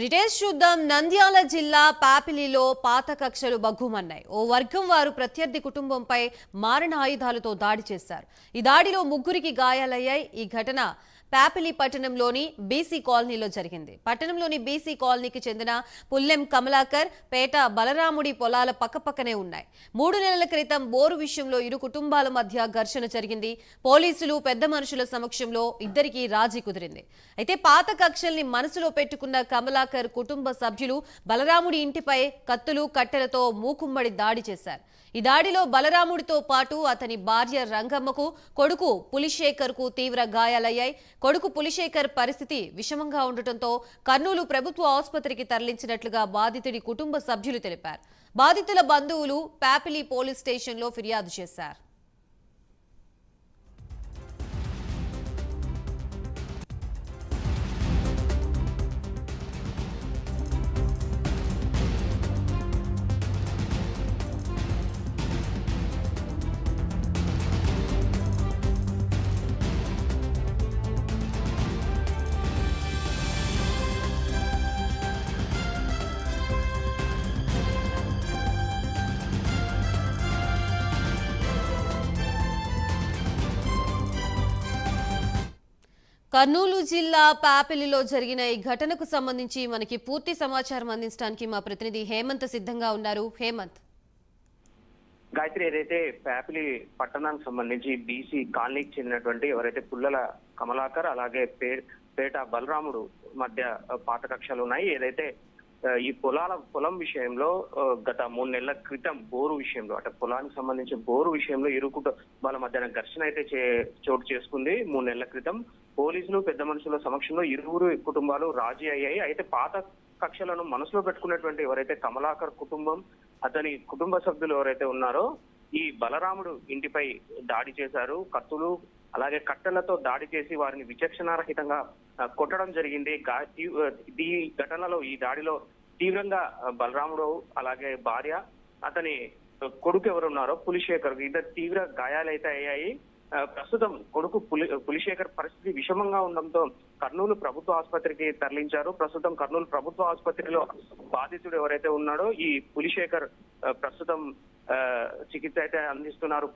Details చూద్దాం. నంద్యాల జిల్లా పాపిలిలో పాత కక్షలు బగ్గుమన్నాయి. ఓ వర్గం వారు ప్రత్యర్థి కుటుంబంపై మారణ ఆయుధాలతో దాడి చేశారు. ఈ దాడిలో ముగ్గురికి గాయాలయ్యాయి. ఈ ఘటన పాపిలి పట్టణంలోని బీసీ కాలనీలో జరిగింది. పట్టణంలోని బీసీ కాలనీకి చెందిన పుల్లెం కమలాకర్, పేట బలరాముడి పొలాల పక్కపక్కనే ఉన్నాయి. 3 నెలల క్రితం బోరు విషయంలో ఇరు కుటుంబాల మధ్య ఘర్షణ జరిగింది. పోలీసులు పెద్ద మనుషుల సమక్షంలో ఇద్దరికి రాజీ కుదిరింది. అయితే పాత కక్షల్ని మనసులో పెట్టుకున్న కమలాకర్ కుటుంబ సభ్యులు బలరాముడి ఇంటిపై కత్తులు కట్టెలతో మూకుమ్మడి దాడి చేశారు. ఈ దాడిలో బలరాముడితో పాటు అతని భార్య రంగమ్మకు, కొడుకు పులిశేఖర్ కు తీవ్ర గాయాలయ్యాయి. కొడుకు పులిశేఖర్ పరిస్థితి విషమంగా ఉండటంతో కర్నూలు ప్రభుత్వ ఆసుపత్రికి తరలించినట్లుగా బాధితుడి కుటుంబ సభ్యులు తెలిపారు. బాధితుల బంధువులు పాపిలి పోలీస్ స్టేషన్లో ఫిర్యాదు చేశారు. కర్నూలు జిల్లా పాపిలిలో జరిగిన ఈ ఘటనకు సంబంధించి మనకి పూర్తి సమాచారం అందించడానికి మా ప్రతినిధి హేమంత్ సిద్ధంగా ఉన్నారు. హేమంత్, గాయత్రి, ఏదైతే పాపిలి పట్టణానికి సంబంధించి బీసీ కాలనీకి చెందినటువంటి ఎవరైతే పుల్లల కమలాకర్ అలాగే పేట బలరాముడు మధ్య పాత కక్షలు ఉన్నాయి. ఏదైతే ఈ పొలం విషయంలో గత 3 నెలల క్రితం బోరు విషయంలో, అంటే పొలానికి సంబంధించిన బోరు విషయంలో ఇరు కుటుంబాల మధ్యన ఘర్షణ అయితే చోటు చేసుకుంది. 3 నెలల క్రితం పోలీసులు పెద్ద మనుషుల సమక్షంలో ఇరువురు కుటుంబాలు రాజీ అయ్యాయి. అయితే పాత కక్షలను మనసులో పెట్టుకున్నటువంటి ఎవరైతే కమలాకర్ కుటుంబం, అతని కుటుంబ సభ్యులు ఎవరైతే ఉన్నారో ఈ బలరాముడు ఇంటిపై దాడి చేశారు. కత్తులు అలాగే కట్టెలతో దాడి చేసి వారిని విచక్షణారహితంగా కొట్టడం జరిగింది. ఈ ఘటనలో, ఈ దాడిలో తీవ్రంగా బలరాముడు అలాగే భార్య, అతని కొడుకు ఎవరున్నారో పులిశేఖర్, ఇద్దరు తీవ్ర గాయాలైతే అయ్యాయి. ప్రస్తుతం కొడుకు పులిశేఖర్ పరిస్థితి విషమంగా ఉండడంతో కర్నూలు ప్రభుత్వ ఆసుపత్రికి తరలించారు. ప్రస్తుతం కర్నూలు ప్రభుత్వ ఆసుపత్రిలో బాధితుడు ఎవరైతే ఉన్నాడో ఈ పులిశేఖర్ ప్రస్తుతం చికిత్స అయితే అందిస్తున్నారు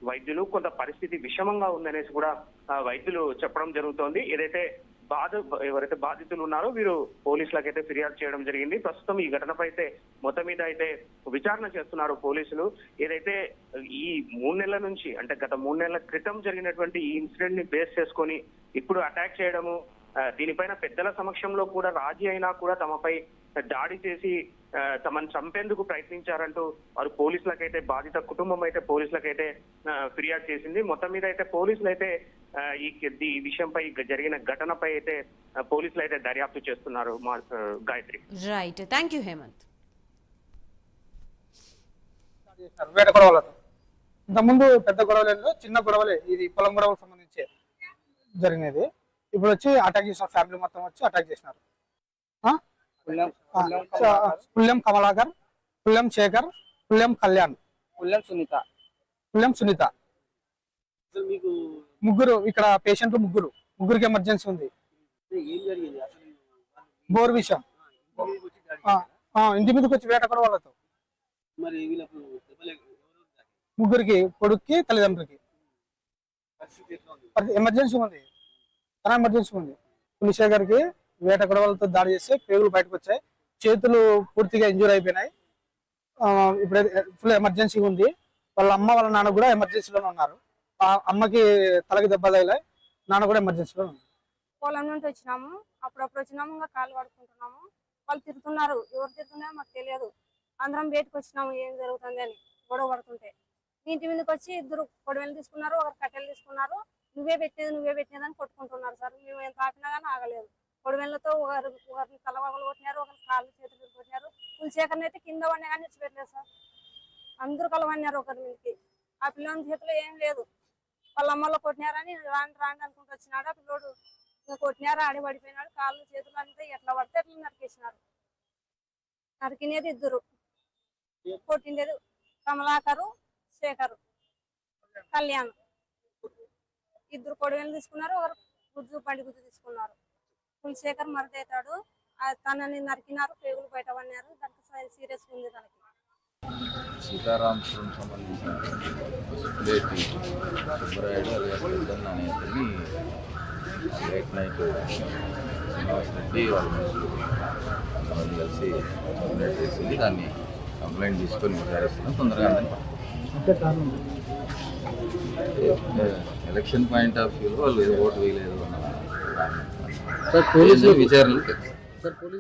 వైద్యులు. కొంత పరిస్థితి విషమంగా ఉందనేసి కూడా వైద్యులు చెప్పడం జరుగుతోంది. ఎవరైతే బాధితులు ఉన్నారో వీరు పోలీసులకైతే ఫిర్యాదు చేయడం జరిగింది. ప్రస్తుతం ఈ ఘటనపై అయితే మొత్తం మీద అయితే విచారణ చేస్తున్నారు పోలీసులు. ఏదైతే ఈ 3 నెలల నుంచి, అంటే గత 3 నెలల క్రితం జరిగినటువంటి ఈ ఇన్సిడెంట్ ని బేస్ చేసుకొని ఇప్పుడు అటాక్ చేయడము, దీనిపైన పెద్దల సమక్షంలో కూడా రాజీ అయినా కూడా తమపై దాడి చేసి తమను చంపేందుకు ప్రయత్నించారంటూ వారు పోలీసులకైతే, బాధిత కుటుంబం అయితే పోలీసులకైతే ఫిర్యాదు చేసింది. మొత్తం మీద అయితే పోలీసులు అయితే ఈ విషయంపై జరిగిన ఘటనపై అయితే పోలీసులు అయితే దర్యాప్తు చేస్తున్నారు. Gayathri, right, thank you Hemanth. ఇంతకుముందు పెద్ద గొడవలేదు, చిన్న గొడవలే, ఇది పొలం గొడవలకు సంబంధించి జరిగినది. ఇప్పుడు వచ్చి అటాక్ చేసిన ఫ్యామిలీ మొత్తం వచ్చి అటాక్ చేసినారు. పుల్లెం కమలాకర్, పుల్లెం శేఖర్, పుల్లెం కళ్యాణ్, పుల్లెం సునీత ముగ్గురు. ఇక్కడ పేషెంట్లు ముగ్గురికి ఎమర్జెన్సీ ఉంది. బోర్ విషయం ఇంటి మీదకి వచ్చి వేట కూడా వాళ్ళతో ముగ్గురికి, కొడుక్కి, తల్లిదండ్రులకి ఎమర్జెన్సీ ఉంది. చాలా ఎమర్జెన్సీ ఉంది. పులిశేఖర్కి వేట గొడవలతో దాడి చేస్తే పేగులు బయటకు వచ్చాయి, చేతులు పూర్తిగా ఇంజూర్ అయిపోయినాయి. ఇప్పుడైతే ఫుల్ ఎమర్జెన్సీ ఉంది. వాళ్ళ అమ్మ వాళ్ళ నాన్న కూడా ఎమర్జెన్సీలోనే ఉన్నారు. అమ్మకి తలకి దెబ్బ తగిలాయి, నాన్న కూడా ఎమర్జెన్సీలో ఉన్నారు. పొలం నుండి వచ్చినాము, అప్పుడప్పుడు వచ్చినాము, ఇంకా కాళ్ళు పడుకుంటున్నాము. వాళ్ళు తిరుగుతున్నారు, ఎవరు తిరుగుతున్నారో మాకు తెలియదు. అందరం బయటకు వచ్చినాము ఏం జరుగుతుంది అని గొడవ పడుతుంటే. ఇంటి మీదకి వచ్చి ఇద్దరు కొడవలు తీసుకున్నారు, ఒకరు కట్టెలు తీసుకున్నారు. నువ్వే పెట్టేది అని కొట్టుకుంటున్నారు సార్. మేము ఎంత ఆపినా కానీ ఆగలేదు. కొడవెళ్ళతో ఒకరిని తలవగలు కొట్టినారు, ఒకరి కాళ్ళు చేతులు కొట్టినారు. పులిశేఖర్ని అయితే కింద పడినా కానీ ఇచ్చిపెట్టలేదు సార్. అందరూ కలవన్నారు ఒకరి మీదకి. ఆ పిల్లోని చేతిలో ఏం లేదు. వాళ్ళ అమ్మలో కొట్టినారని రాండి అనుకుంటూ వచ్చినాడు. ఆ పిల్లోడు కొట్టినారు, ఆడి పడిపోయినాడు. కాళ్ళు చేతులు అంతా ఎట్లా పడితే అట్లా నరికేసినారు. నరికినేది ఇద్దరు, కొట్టిండేది కమలాకరు, శేఖరు, కళ్యాణ్. ఇద్దరు కొడవలు తీసుకున్నారు, ఒకరు పండి గుజ్జు తీసుకున్నారు. పులిశేఖర్ మరదేతాడు, తనని నరికినారు, పేగులు బయట పడినారు. దానికి సీరియస్ ఉంది తనకి. సీతారాంపురం సంబంధించిన సుబ్బేటి సుబ్బరాయుడు alias పెద్దన్న అనే అతన్ని లేట్ నైట్ శ్రీనివాస్ రెడ్డి వాళ్ళ మనుషులు కొంతమంది కలిసి కంప్లైంట్ చేసింది. దాన్ని కంప్లైంట్ తీసుకొని విచారిస్తున్నాం. తొందరగా ఎలక్షన్ పాయింట్ ఆఫ్ వ్యూలో వాళ్ళు ఏదో ఓటు వేయలేదు అన్న విచారణలు తెలుసు.